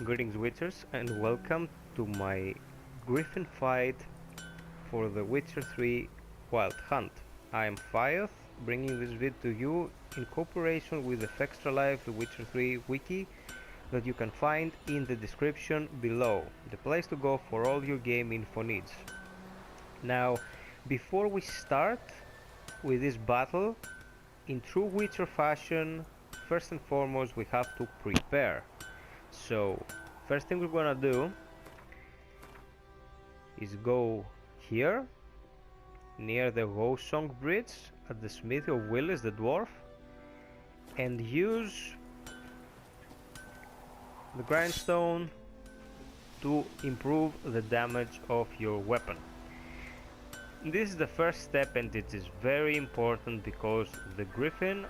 Greetings Witchers and welcome to my Griffin fight for the Witcher 3 Wild Hunt. I am FiOth, bringing this vid to you in cooperation with the FextraLife The Witcher 3 wiki that you can find in the description below, the place to go for all your game info needs. Now, before we start with this battle, in true Witcher fashion, first and foremost we have to prepare. So, first thing we're gonna do is go here, near the Wosong Bridge at the smithy of Willis the dwarf, and use the grindstone to improve the damage of your weapon. This is the first step and it is very important because the Griffin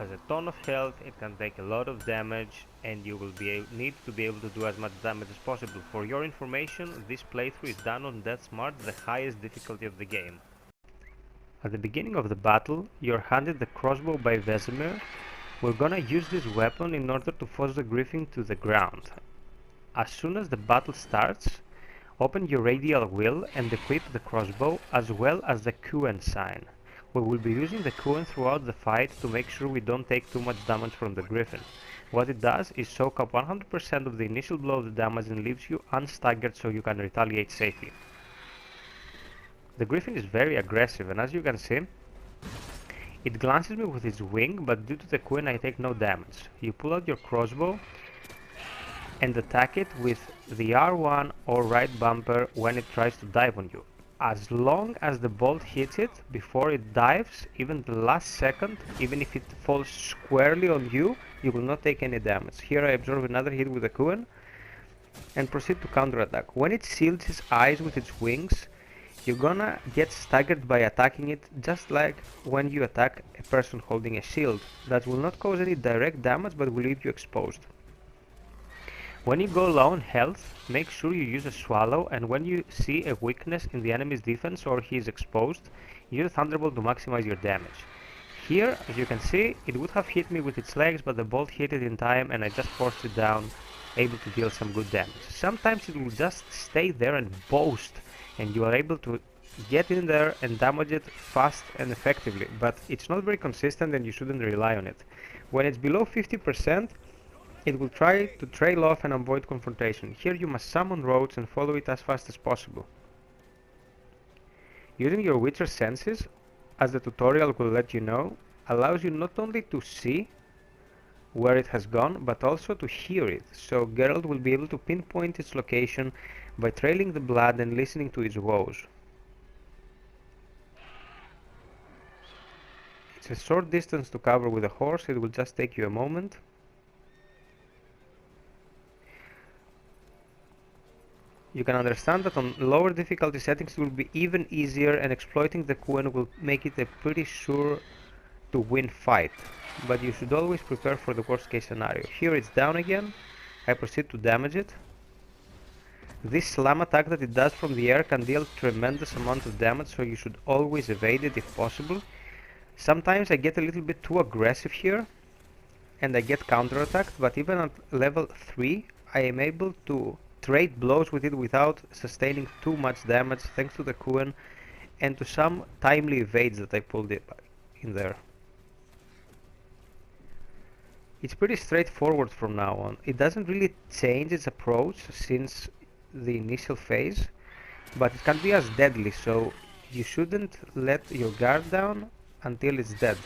has a ton of health, it can take a lot of damage, and you will need to be able to do as much damage as possible. For your information, this playthrough is done on Death Smart, the highest difficulty of the game. At the beginning of the battle, you're handed the crossbow by Vesemir. We're gonna use this weapon in order to force the Griffin to the ground. As soon as the battle starts, open your radial wheel and equip the crossbow as well as the Quen sign. We will be using the Quen throughout the fight to make sure we don't take too much damage from the Griffin. What it does is soak up 100% of the initial blow of the damage and leaves you unstaggered so you can retaliate safely. The Griffin is very aggressive, and as you can see, it glances me with its wing, but due to the Quen I take no damage. You pull out your crossbow and attack it with the R1 or right bumper when it tries to dive on you. As long as the bolt hits it before it dives, even the last second, even if it falls squarely on you, you will not take any damage. Here I absorb another hit with the Quen and proceed to counterattack. When it shields its eyes with its wings, you're gonna get staggered by attacking it, just like when you attack a person holding a shield. That will not cause any direct damage but will leave you exposed. When you go low on health, make sure you use a swallow, and when you see a weakness in the enemy's defense or he is exposed, use Thunderbolt to maximize your damage. Here, as you can see, it would have hit me with its legs, but the bolt hit it in time and I just forced it down, able to deal some good damage. Sometimes it will just stay there and boast, and you are able to get in there and damage it fast and effectively, but it's not very consistent and you shouldn't rely on it. When it's below 50%, it will try to trail off and avoid confrontation. Here you must summon roads and follow it as fast as possible. Using your Witcher senses, as the tutorial will let you know, allows you not only to see where it has gone, but also to hear it. So Geralt will be able to pinpoint its location by trailing the blood and listening to its woes. It's a short distance to cover with a horse, it will just take you a moment. You can understand that on lower difficulty settings it will be even easier, and exploiting the Quen will make it a pretty sure to win fight. But you should always prepare for the worst case scenario. Here it's down again, I proceed to damage it. This slam attack that it does from the air can deal tremendous amount of damage, so you should always evade it if possible. Sometimes I get a little bit too aggressive here and I get counterattacked, but even at level 3 I am able to trade blows with it without sustaining too much damage, thanks to the Quen and to some timely evades that I pulled in there. It's pretty straightforward from now on. It doesn't really change its approach since the initial phase, but it can be as deadly, so you shouldn't let your guard down until it's dead.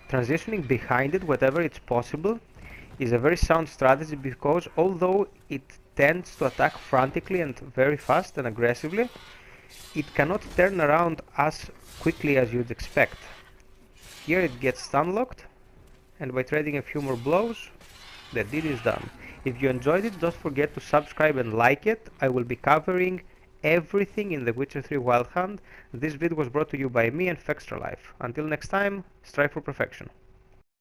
Transitioning behind it whenever it's possible is a very sound strategy, because although it tends to attack frantically and very fast and aggressively, it cannot turn around as quickly as you'd expect. Here it gets stun locked, and by trading a few more blows, the deed is done. If you enjoyed it, don't forget to subscribe and like it. I will be covering everything in the Witcher 3 Wild Hunt. This video was brought to you by me and FextraLife. Until next time, strive for perfection.